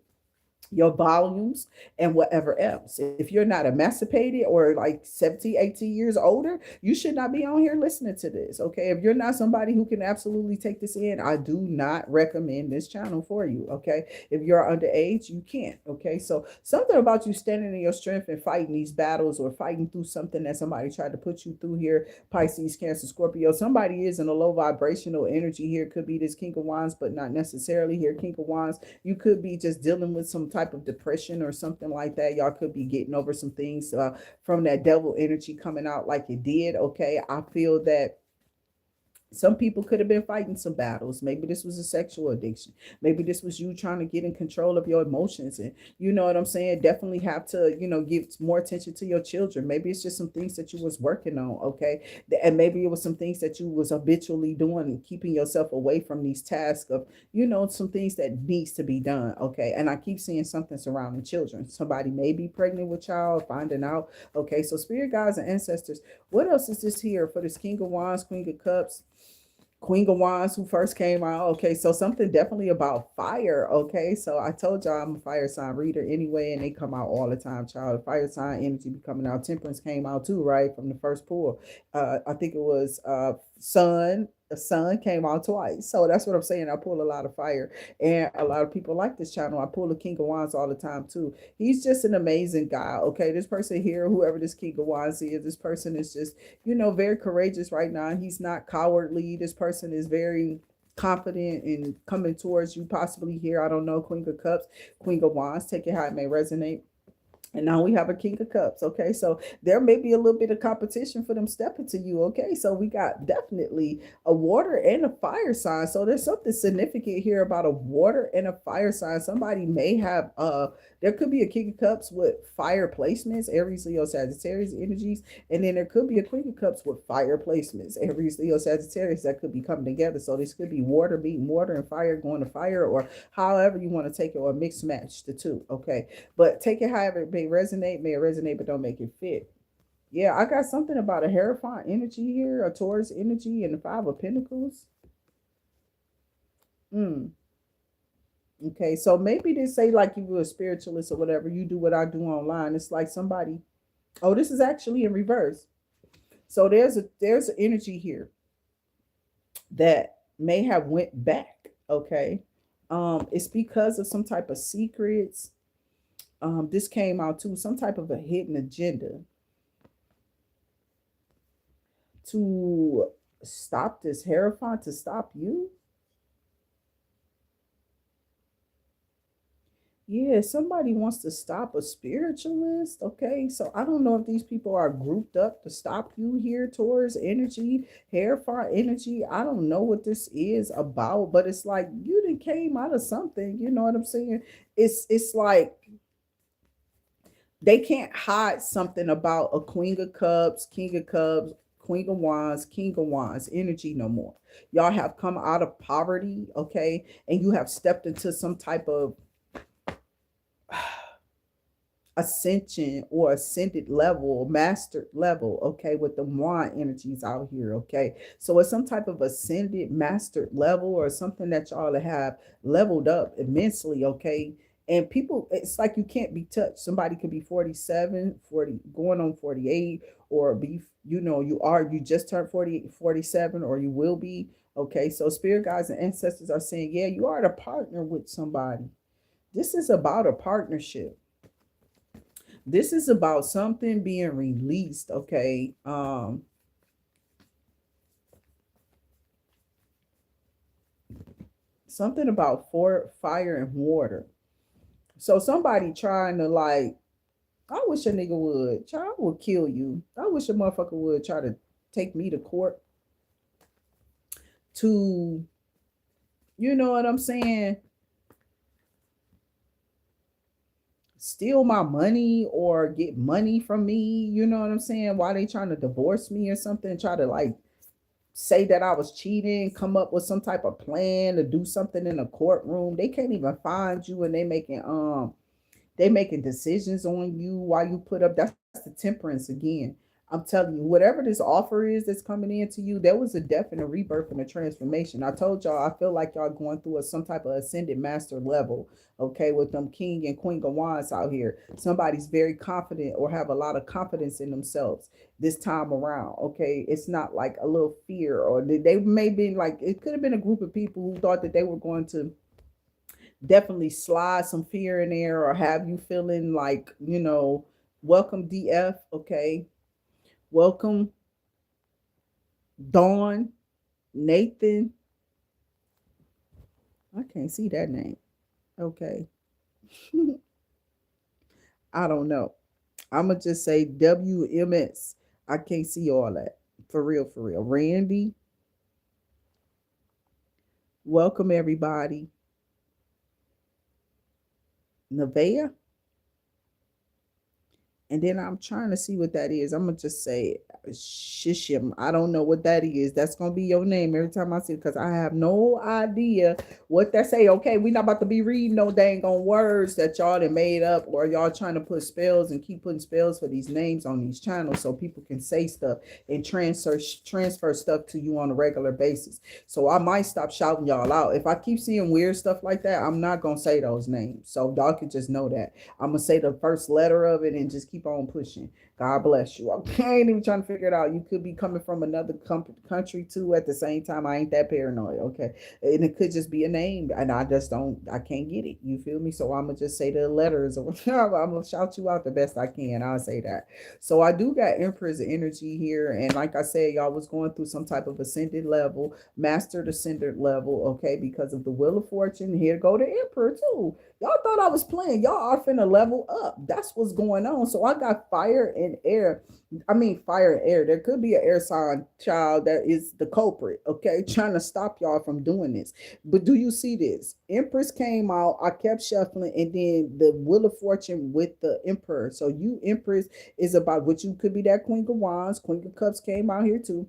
volumes and whatever else. If you're not emancipated or like 17, 18 years older, you should not be on here listening to this. Okay, if you're not somebody who can absolutely take this in, I do not recommend this channel for you. Okay, if you're underage, you can't. Okay, so something about you standing in your strength and fighting these battles, or fighting through something that somebody tried to put you through here, Pisces, Cancer, Scorpio. Somebody is in a low vibrational energy here. Could be this King of Wands, but not necessarily here, King of Wands. You could be just dealing with some type of depression or something like that. Y'all could be getting over some things from that devil energy coming out like it did. Okay, I feel that Some people could have been fighting some battles. Maybe this was a sexual addiction. Maybe this was you trying to get in control of your emotions. And you know what I'm saying? Definitely have to, give more attention to your children. Maybe it's just some things that you was working on, okay? And maybe it was some things that you was habitually doing and keeping yourself away from these tasks of, some things that needs to be done, okay? And I keep seeing something surrounding children. Somebody may be pregnant with child, finding out, okay? So spirit guides and ancestors, what else is this here for this King of Wands, Queen of Cups, Queen of Wands who first came out. Okay, so something definitely about fire. Okay, so I told y'all I'm a fire sign reader anyway, and they come out all the time, child. Fire sign energy be coming out. Temperance came out too, right? From the first pull. I think it was Sun. The sun came out twice. So that's what I'm saying. I pull a lot of fire. And a lot of people like this channel. I pull the King of Wands all the time too. He's just an amazing guy. Okay. This person here, whoever this King of Wands is, this person is just, very courageous right now. He's not cowardly. This person is very confident in coming towards you, possibly here. I don't know. Queen of Cups, Queen of Wands, take it how it may resonate. And now we have a King of Cups. Okay. So there may be a little bit of competition for them stepping to you. Okay. So we got definitely a water and a fire sign. So there's something significant here about a water and a fire sign. Somebody may have, there could be a King of Cups with fire placements, Aries, Leo, Sagittarius energies. And then there could be a Queen of Cups with fire placements, Aries, Leo, Sagittarius, that could be coming together. So this could be water meeting water and fire going to fire, or however you want to take it, or mix match the two. Okay. But take it however it may it resonate, but don't make it fit. Yeah, I got something about a Hierophant energy here, a Taurus energy, and the Five of Pentacles. Mm. Okay, so maybe they say like you were a spiritualist or whatever. You do what I do online. It's like somebody. Oh, this is actually in reverse. So there's an energy here that may have went back. Okay, it's because of some type of secrets. This came out too, some type of a hidden agenda to stop this Hierophant, to stop you. Yeah, somebody wants to stop a spiritualist. Okay, so I don't know if these people are grouped up to stop you here, Taurus energy, Hierophant energy. I don't know what this is about, but it's like you done came out of something. You know what I'm saying? It's like they can't hide something about a Queen of Cups, King of Cups, Queen of Wands, King of Wands energy no more. Y'all have come out of poverty, okay, and you have stepped into some type of ascension or ascended level, mastered level, okay, with the wand energies out here, okay. So it's some type of ascended, mastered level, or something that y'all have leveled up immensely, okay. And people, it's like you can't be touched. Somebody could be 47, 40, going on 48, or be, you just turned 48, 47, or you will be, okay. So spirit guides and ancestors are saying, yeah, you are to partner with somebody. This is about a partnership. This is about something being released, okay. Something about fire and water. So somebody trying to like, I wish a nigga would. Child would kill you. I wish a motherfucker would try to take me to court to, you know what I'm saying, steal my money or get money from me. You know what I'm saying? Why they trying to divorce me or something? Try to like say that I was cheating, come up with some type of plan to do something in a courtroom. They can't even find you, and they making decisions on you while you put up. That's the temperance again. I'm telling you, whatever this offer is that's coming into you, there was a death and a rebirth and a transformation. I told y'all, I feel like y'all going through some type of ascended master level, okay, with them King and Queen of Wands out here. Somebody's very confident or have a lot of confidence in themselves this time around, okay? It's not like a little fear, or they may be like, it could have been a group of people who thought that they were going to definitely slide some fear in there or have you feeling like, welcome DF, okay? Welcome Dawn, Nathan. I can't see that name. Okay. I don't know. I'm going to just say WMS. I can't see all that. For real, for real. Randy. Welcome everybody. Nevaeh. And then I'm trying to see what that is. I'm gonna just say Shishim. I don't know what that is. That's gonna be your name every time I see it because I have no idea what that say. Okay, we not about to be reading no dang on words that y'all done made up, or y'all trying to put spells and keep putting spells for these names on these channels so people can say stuff and transfer stuff to you on a regular basis. So I might stop shouting y'all out. If I keep seeing weird stuff like that, I'm not gonna say those names. So y'all can just know that. I'm gonna say the first letter of it and just keep on pushing. God bless you. Okay, I ain't even trying to figure it out. You could be coming from another country too at the same time. I ain't that paranoid. Okay, and it could just be a name, and I just don't. I can't get it. You feel me? So I'm gonna just say the letters, or I'm gonna shout you out the best I can. I'll say that. So I do got Empress energy here, and like I said, y'all was going through some type of ascended level, mastered ascended level. Okay, because of the Wheel of Fortune. Here go the Emperor too. Y'all thought I was playing. Y'all are finna level up. That's what's going on. So I got fire and air. I mean, fire and air. There could be an air sign child that is the culprit, okay? Trying to stop y'all from doing this. But do you see this? Empress came out. I kept shuffling, and then the Wheel of Fortune with the Emperor. So you, Empress, is about what you could be that Queen of Wands. Queen of Cups came out here too.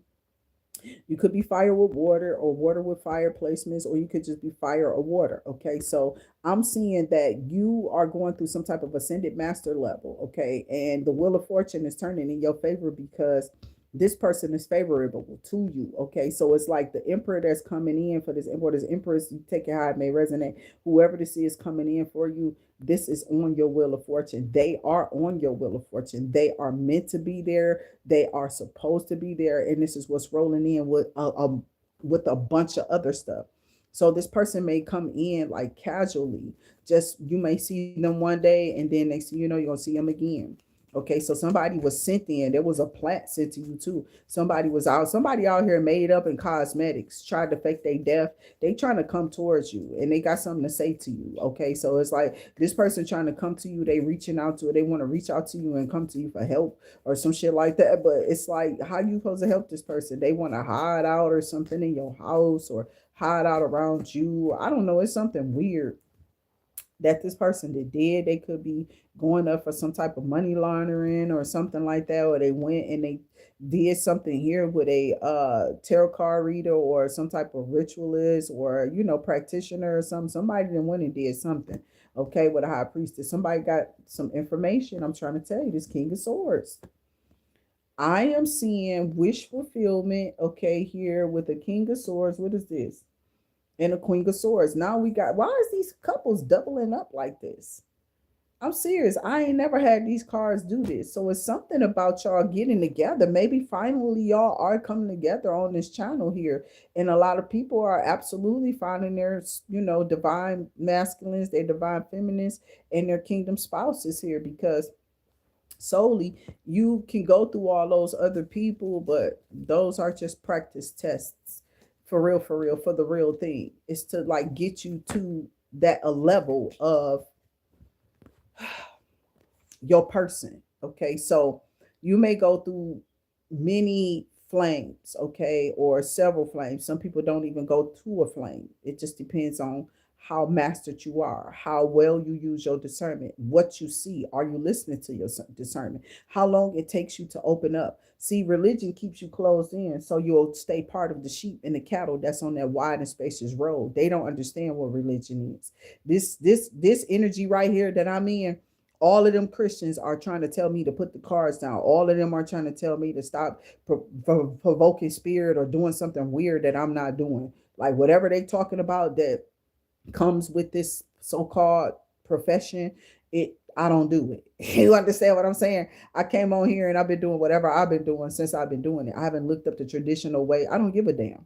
You could be fire with water or water with fire placements, or you could just be fire or water. Okay. So I'm seeing that you are going through some type of ascended master level. Okay. And the Wheel of Fortune is turning in your favor because this person is favorable to you. Okay. So it's like the emperor that's coming in for this, or this empress, you take it how it may resonate. Whoever this is coming in for you, this is on your Wheel of Fortune. They are on your Wheel of Fortune. They are meant to be there. They are supposed to be there, and this is what's rolling in with a bunch of other stuff. So this person may come in like casually. Just you may see them one day, and then next thing you know, you're gonna see them again. Okay, so somebody was sent in. There was a plant sent to you too. Somebody out here made up in cosmetics, tried to fake their death. They trying to come towards you, and they got something to say to you. Okay, so it's like this person trying to come to you. They reaching out to it. They want to reach out to you and come to you for help or some shit like that. But it's like, how you supposed to help this person? They want to hide out or something in your house or hide out around you. I don't know. It's something weird that this person did. They could be going up for some type of money laundering or something like that, or they went and they did something here with a tarot card reader or some type of ritualist or practitioner or something. Somebody then went and did something. Okay, with a high priestess. Somebody got some information. I'm trying to tell you, this King of Swords. I am seeing wish fulfillment, okay, here with the King of Swords. What is this? And a Queen of Swords. Now we got, why is these couples doubling up like this? I'm serious. I ain't never had these cards do this. So it's something about y'all getting together. Maybe finally y'all are coming together on this channel here. And a lot of people are absolutely finding their, divine masculines, their divine feminines, and their kingdom spouses here, because solely you can go through all those other people, but those are just practice tests. For real, for the real thing. It's to like get you to that a level of your person. Okay, so you may go through many flames, okay, or several flames. Some people don't even go to a flame. It just depends on how mastered you are, how well you use your discernment, what you see. Are you listening to your discernment? How long it takes you to open up? See, religion keeps you closed in, so you'll stay part of the sheep and the cattle that's on that wide and spacious road. They don't understand what religion is. This energy right here that I'm in, all of them Christians are trying to tell me to put the cards down. All of them are trying to tell me to stop provoking spirit or doing something weird that I'm not doing. Like whatever they talking about that comes with this so-called profession, I don't do it. You understand what I'm saying? I came on here and I've been doing whatever I've been doing since I've been doing it. I haven't looked up the traditional way. I don't give a damn.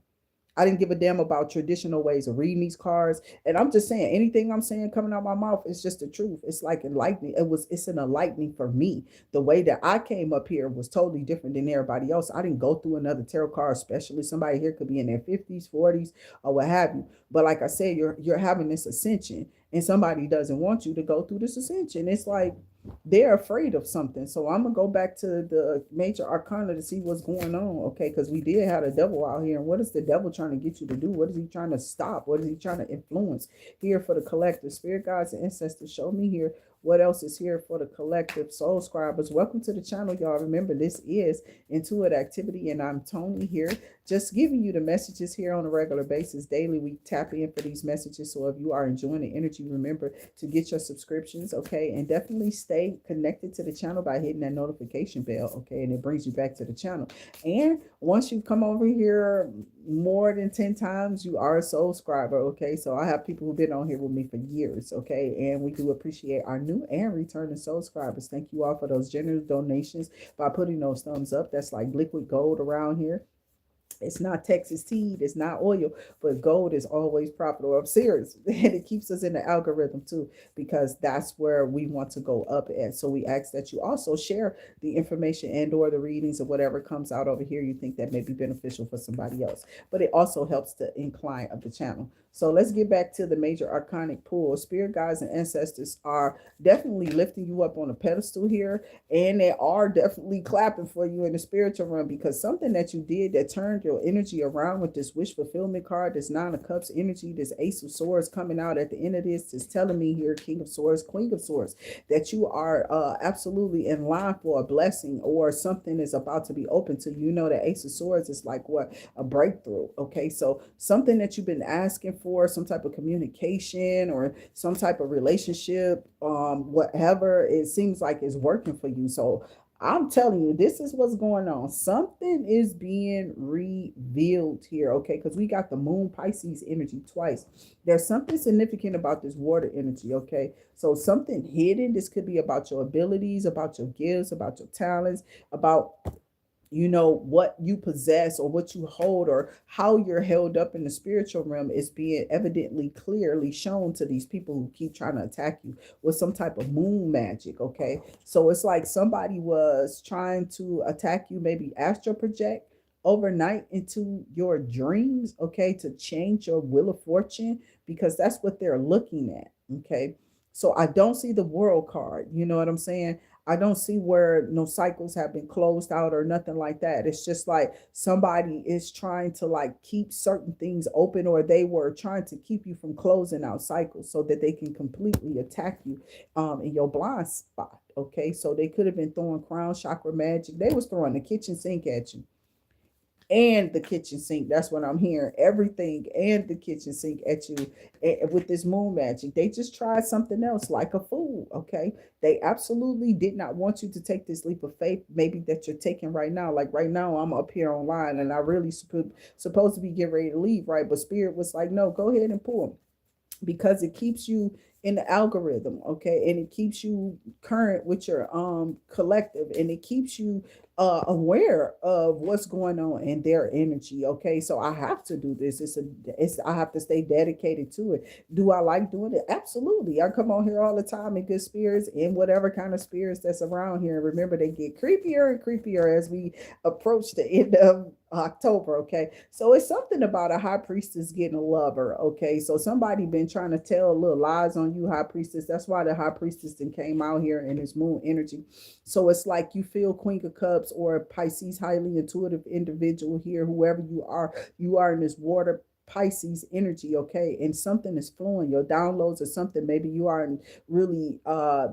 I didn't give a damn about traditional ways of reading these cards. And I'm just saying, anything I'm saying coming out my mouth is just the truth. It's like enlightening. It's an enlightening for me. The way that I came up here was totally different than everybody else. I didn't go through another tarot card specialist. Somebody here could be in their 50s, 40s, or what have you. But like I said, you're having this ascension, and somebody doesn't want you to go through this ascension. It's like, they're afraid of something. So I'm gonna go back to the major arcana to see what's going on, okay? Because we did have a devil out here, and what is the devil trying to get you to do? What is he trying to stop? What is he trying to influence here for the collective? Spirit guides and ancestors, show me here what else is here for the collective. Soul scribers, welcome to the channel, y'all. Remember, this is Intuit Activity, and I'm Toni here, just giving you the messages here on a regular basis. Daily, we tap in for these messages. So if you are enjoying the energy, remember to get your subscriptions, okay? And definitely stay connected to the channel by hitting that notification bell, okay? And it brings you back to the channel. And once you come over here more than 10 times, you are a soul scriber, okay? So I have people who've been on here with me for years, okay? And we do appreciate our new and returning soul scribers. Thank you all for those generous donations by putting those thumbs up. That's like liquid gold around here. It's not Texas tea, it's not oil, but gold is always profitable. I'm serious. And it keeps us in the algorithm too, because that's where we want to go up at. So we ask that you also share the information and or the readings of whatever comes out over here you think that may be beneficial for somebody else. But it also helps the incline of the channel. So let's get back to the major arcanic pool. Spirit guides and ancestors are definitely lifting you up on a pedestal here, and they are definitely clapping for you in the spiritual realm, because something that you did that turned your energy around with this wish fulfillment card, this Nine of Cups energy, this Ace of Swords coming out at the end of this is telling me here, King of Swords, Queen of Swords, that you are absolutely in line for a blessing, or something is about to be open to you. You know, the Ace of Swords is like what? A breakthrough. Okay, so something that you've been asking for, some type of communication or some type of relationship, whatever, it seems like is working for you. So I'm telling you, this is what's going on. Something is being revealed here, okay? Because we got the moon Pisces energy twice. There's something significant about this water energy, okay? So something hidden. This could be about your abilities, about your gifts, about your talents, about what you possess or what you hold or how you're held up in the spiritual realm is being evidently clearly shown to these people who keep trying to attack you with some type of moon magic. Okay, so it's like somebody was trying to attack you, maybe astral project overnight into your dreams, okay, to change your wheel of fortune, because that's what they're looking at. Okay, so I don't see the world card, you know what I'm saying? I don't see where no cycles have been closed out or nothing like that. It's just like somebody is trying to like keep certain things open, or they were trying to keep you from closing out cycles so that they can completely attack you in your blind spot. Okay, so they could have been throwing crown chakra magic. They was throwing the kitchen sink at you and the kitchen sink. That's what I'm hearing. Everything and the kitchen sink at you with this moon magic. They just tried something else like a fool. Okay. They absolutely did not want you to take this leap of faith, maybe that you're taking right now. Like right now, I'm up here online and I really supposed to be getting ready to leave, right? But Spirit was like, no, go ahead and pull them, because it keeps you in the algorithm, okay, and it keeps you current with your collective, and it keeps you aware of what's going on in their energy. Okay, so I have to do this. It's I have to stay dedicated to it. Do I like doing it? Absolutely. I come on here all the time in good spirits, in whatever kind of spirits that's around here. And remember, they get creepier and creepier as we approach the end of October. Okay, so it's something about a high priestess getting a lover. Okay, so somebody been trying to tell little lies on you, high priestess. That's why the high priestess then came out here in this moon energy. So it's like you feel Queen of Cups or Pisces, highly intuitive individual here, whoever you are in this water Pisces energy, okay, and something is flowing, your downloads or something. Maybe you aren't really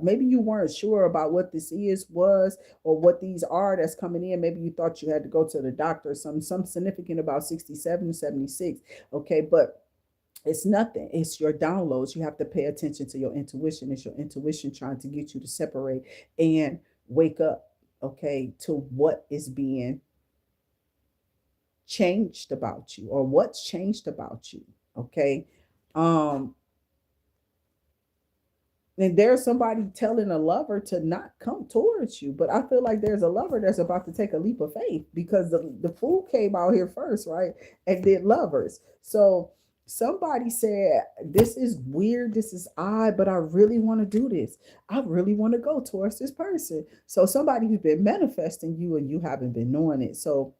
maybe you weren't sure about what this was or what these are that's coming in. Maybe you thought you had to go to the doctor or some significant about 67 76, okay, but it's nothing. It's your downloads. You have to pay attention to your intuition. It's your intuition trying to get you to separate and wake up, okay, to what is being changed about you, or what's changed about you. Okay, um and there's somebody telling a lover to not come towards you, but I feel like there's a lover that's about to take a leap of faith, because the fool came out here first, right, and then lovers. So somebody said, this is weird, this is odd, but I really want to do this. I really want to go towards this person. So somebody who's been manifesting you and you haven't been knowing it. So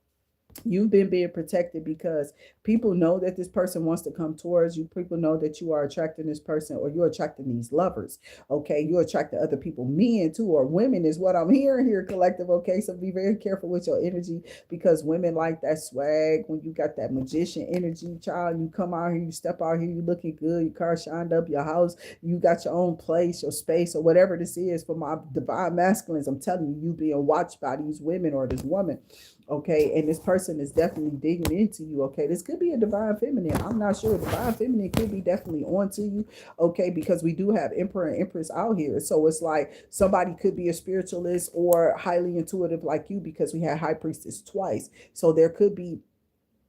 You've been being protected because people know that this person wants to come towards you. People know that you are attracting this person, or you're attracting these lovers. Okay, you're attracting other people, men too, or women is what I'm hearing here, collective. Okay, so be very careful with your energy, because women like that swag. When you got that magician energy, child, you come out here, you step out here, you looking good, your car shined up, your house, you got your own place, your space, or whatever this is. For my divine masculines, I'm telling you, you being watched by these women or this woman. Okay, and this person is definitely digging into you. Okay, this could be a divine feminine. I'm not sure. Divine feminine could be definitely onto you. Okay, because we do have emperor and empress out here, so it's like somebody could be a spiritualist or highly intuitive like you, because we had high priestess twice. So there could be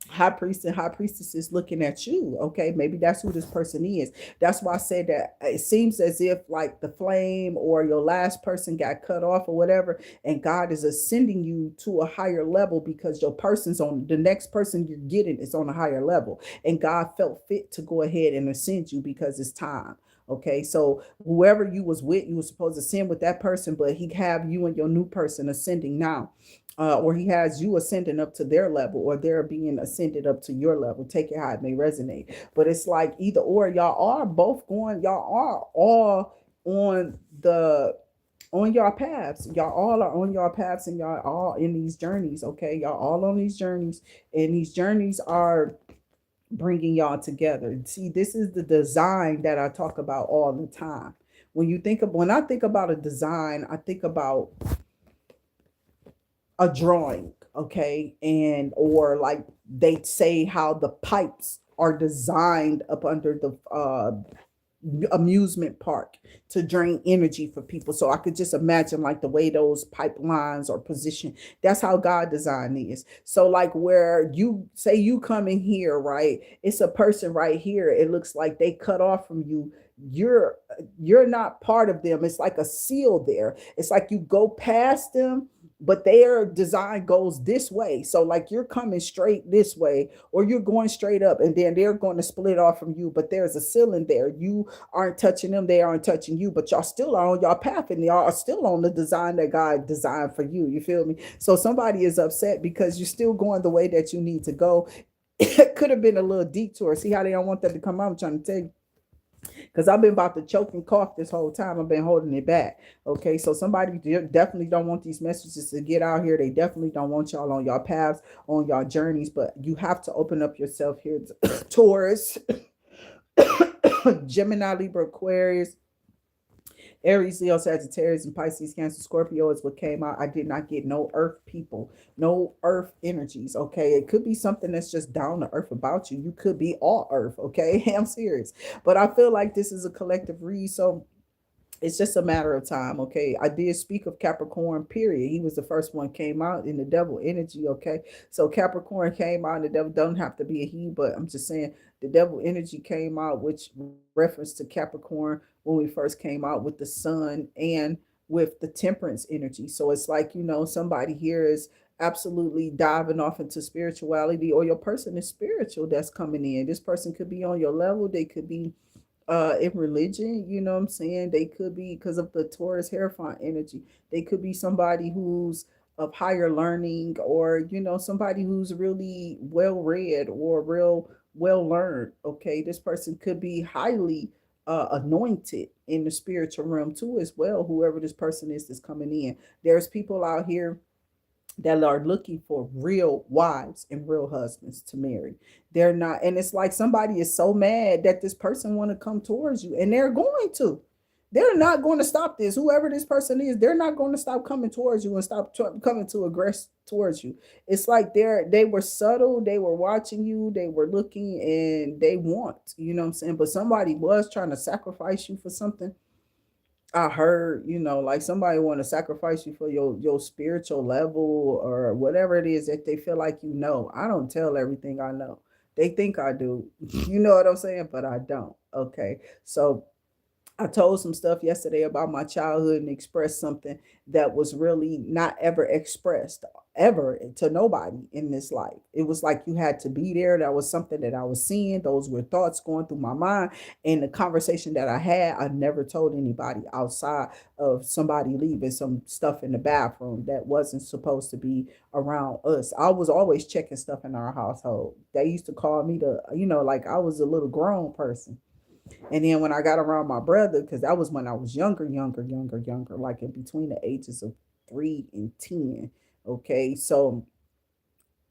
high priest and high priestesses looking at you. Okay, maybe that's who this person is. That's why I said that it seems as if like the flame or your last person got cut off or whatever, and God is ascending you to a higher level, because your person's on the next person you're getting is on a higher level, and God felt fit to go ahead and ascend you because it's time. Okay, so whoever you was with, you were supposed to ascend with that person, but he have you and your new person ascending now, or he has you ascending up to their level, or they're being ascended up to your level. Take it how it may resonate. But it's like either or, y'all are both going, y'all are all on the on your paths. Y'all all are on your paths, and y'all all in these journeys. Okay, y'all all on these journeys, and these journeys are bringing y'all together. See, this is the design that I talk about all the time. When I think about a design, I think about a drawing, okay, and or like they say how the pipes are designed up under the amusement park to drain energy for people. So I could just imagine like the way those pipelines are positioned. That's how God design is. So like where you say you come in here, right? It's a person right here. It looks like they cut off from you. You're not part of them. It's like a seal there. It's like you go past them, but their design goes this way. So like you're coming straight this way, or you're going straight up, and then they're going to split off from you, but there's a ceiling there. You aren't touching them, they aren't touching you, but y'all still are on your path, and y'all are still on the design that God designed for you. You feel me? So somebody is upset because you're still going the way that you need to go. It could have been a little detour. See how they don't want that to come out? I'm trying to tell you, because I've been about to choke and cough this whole time. I've been holding it back. Okay, so somebody definitely don't want these messages to get out here. They definitely don't want y'all on your paths, on your journeys, but you have to open up yourself here. Taurus, Gemini, Libra, Aquarius, Aries, Leo, Sagittarius, and Pisces, Cancer, Scorpio is what came out. I did not get no earth people, no earth energies. Okay. It could be something that's just down to earth about you. You could be all earth. Okay. I'm serious. But I feel like this is a collective read. So it's just a matter of time. Okay, I did speak of Capricorn, period. He was the first one came out in the devil energy. Okay, so Capricorn came out, and the devil don't have to be a he, but I'm just saying the devil energy came out, which reference to Capricorn when we first came out with the sun and with the temperance energy. So it's like, somebody here is absolutely diving off into spirituality, or your person is spiritual that's coming in. This person could be on your level, they could be in religion, you know what I'm saying? They could be, because of the Taurus Hierophant energy, they could be somebody who's of higher learning, or somebody who's really well read or real well learned. Okay, this person could be highly anointed in the spiritual realm too as well, whoever this person is that's coming in. There's people out here that are looking for real wives and real husbands to marry. They're not, and it's like somebody is so mad that this person want to come towards you, and they're going to. They're not going to stop this. Whoever this person is, they're not going to stop coming towards you and stop coming to aggress towards you. It's like they were subtle, they were watching you, they were looking, and they want, you know what I'm saying? But somebody was trying to sacrifice you for something. I heard, like somebody want to sacrifice you for your spiritual level or whatever it is that they feel like I don't tell everything I know. They think I do. You know what I'm saying? But I don't. Okay. So I told some stuff yesterday about my childhood and expressed something that was really not ever expressed ever to nobody in this life. It was like you had to be there. That was something that I was seeing. Those were thoughts going through my mind. And the conversation that I had, I never told anybody outside of somebody leaving some stuff in the bathroom that wasn't supposed to be around us. I was always checking stuff in our household. They used to call me like I was a little grown person. And then when I got around my brother, because that was when I was younger, like in between the ages of 3 and 10. Okay. So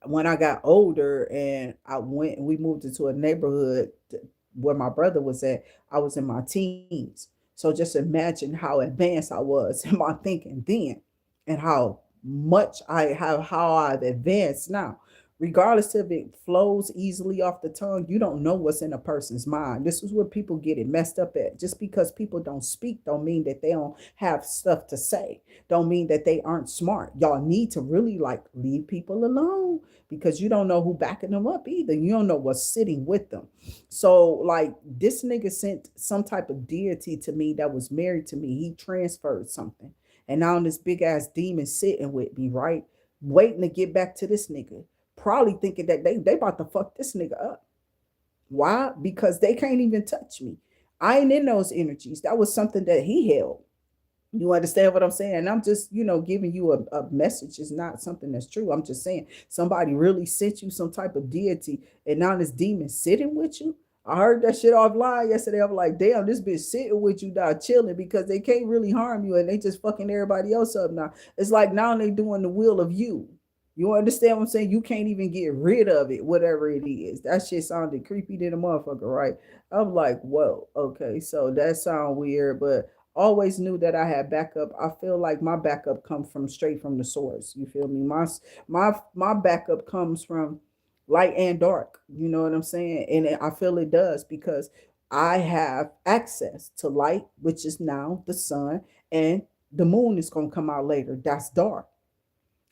when I got older and we moved into a neighborhood where my brother was at, I was in my teens. So just imagine how advanced I was in my thinking then and how I've advanced now. Regardless if it flows easily off the tongue, you don't know what's in a person's mind. This is where people get it messed up at. Just because people don't speak don't mean that they don't have stuff to say. Don't mean that they aren't smart. Y'all need to really like leave people alone because you don't know who backing them up either. You don't know what's sitting with them. So like this nigga sent some type of deity to me that was married to me. He transferred something. And now this big ass demon sitting with me, right? Waiting to get back to this nigga. Probably thinking that they about to fuck this nigga up. Why? Because they can't even touch me. I ain't in those energies. That was something that he held. You understand what I'm saying? I'm just, giving you a message. It's not something that's true. I'm just saying somebody really sent you some type of deity and now this demon sitting with you. I heard that shit offline yesterday. I'm like, damn, this bitch sitting with you now, chilling because they can't really harm you and they just fucking everybody else up now. It's like now they doing the will of you. You understand what I'm saying? You can't even get rid of it, whatever it is. That shit sounded creepy to the motherfucker, right? I'm like, whoa, okay, so that sound weird, but always knew that I had backup. I feel like my backup comes from straight from the source. You feel me? My backup comes from light and dark. You know what I'm saying? And I feel it does because I have access to light, which is now the sun, and the moon is gonna come out later. That's dark.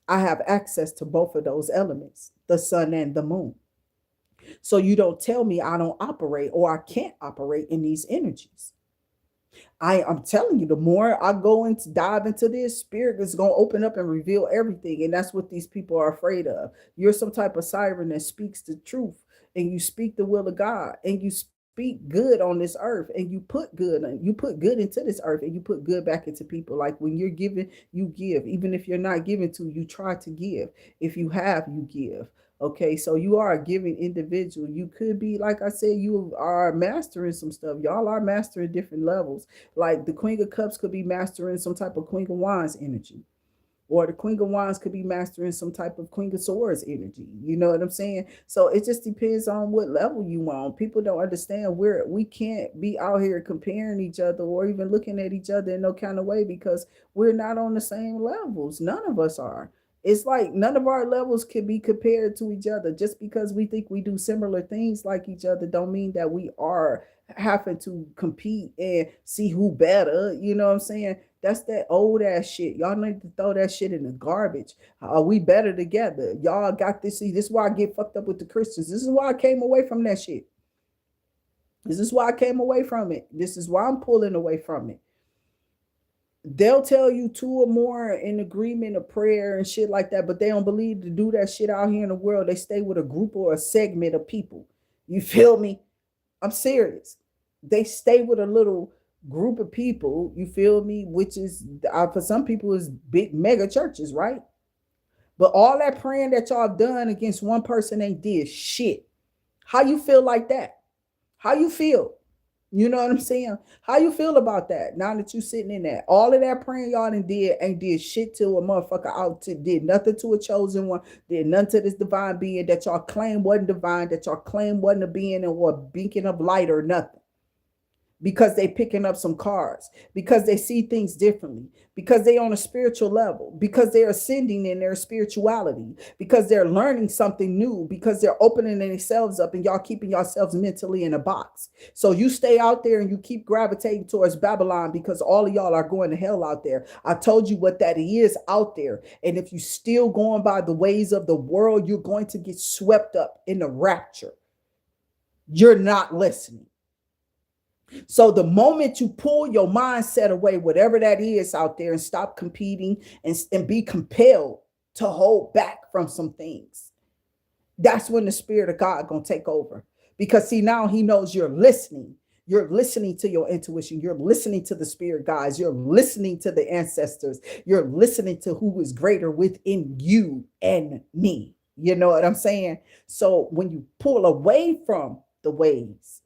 I have access to both of those elements, the sun and the moon. So you don't tell me I don't operate or I can't operate in these energies. I'm telling you, the more I go into dive into this, spirit is gonna open up and reveal everything. And that's what these people are afraid of. You're some type of siren that speaks the truth and you speak the will of God and you speak good on this earth and you put good into this earth and you put good back into people. Like when you're giving, you give. Even if you're not giving to, you try to give. If you have, you give. Okay, so you are a giving individual. You could be, like I said, you are mastering some stuff. Y'all are mastering different levels. Like the Queen of Cups could be mastering some type of Queen of Wands energy. Or the Queen of Wands could be mastering some type of Queen of Swords energy. You know what I'm saying? So it just depends on what level you on. People don't understand we can't be out here comparing each other or even looking at each other in no kind of way because we're not on the same levels. None of us are. It's like none of our levels can be compared to each other. Just because we think we do similar things like each other don't mean that we are having to compete and see who better. You know what I'm saying? That's that old ass shit. Y'all need to throw that shit in the garbage. We better together. Y'all got this. See, this is why I get fucked up with the Christians. This is why I came away from that shit. This is why I came away from it. This is why I'm pulling away from it. They'll tell you two or more in agreement of prayer and shit like that, but they don't believe to do that shit out here in the world. They stay with a group or a segment of people. You feel me? I'm serious. They stay with a little group of people, you feel me, which is for some people is big mega churches, right? But all that praying that y'all done against one person ain't did shit. How you feel like that? How you feel? You know what I'm saying? How you feel about that now that you sitting in that? All of that praying y'all done did ain't did shit to a motherfucker out to did nothing to a chosen one, did nothing to this divine being that y'all claim wasn't divine, that y'all claim wasn't a being or a beacon of light or nothing because they picking up some cards, because they see things differently, because they on a spiritual level, because they're ascending in their spirituality, because they're learning something new, because they're opening themselves up and y'all keeping yourselves mentally in a box. So you stay out there and you keep gravitating towards Babylon because all of y'all are going to hell out there. I told you what that is out there. And if you still going by the ways of the world, you're going to get swept up in the rapture. You're not listening. So the moment you pull your mindset away, whatever that is out there, and stop competing and be compelled to hold back from some things, that's when the Spirit of God gonna take over. Because see, now he knows you're listening. You're listening to your intuition. You're listening to the spirit guides. You're listening to the ancestors. You're listening to who is greater within you and me. You know what I'm saying? So when you pull away from the ways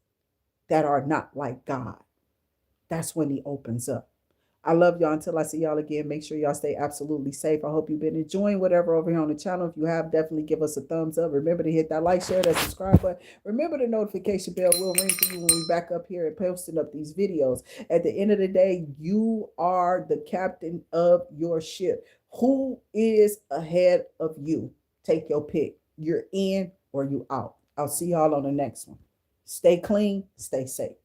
that are not like God, that's when he opens up. I love y'all. Until I see y'all again, make sure y'all stay absolutely safe. I hope you've been enjoying whatever over here on the channel. If you have, definitely give us a thumbs up. Remember to hit that like, share, that subscribe button. Remember the notification bell will ring for you when we back up here and posting up these videos. At the end of the day, you are the captain of your ship. Who is ahead of you? Take your pick. You're in or you out. I'll see y'all on the next one. Stay clean, stay safe.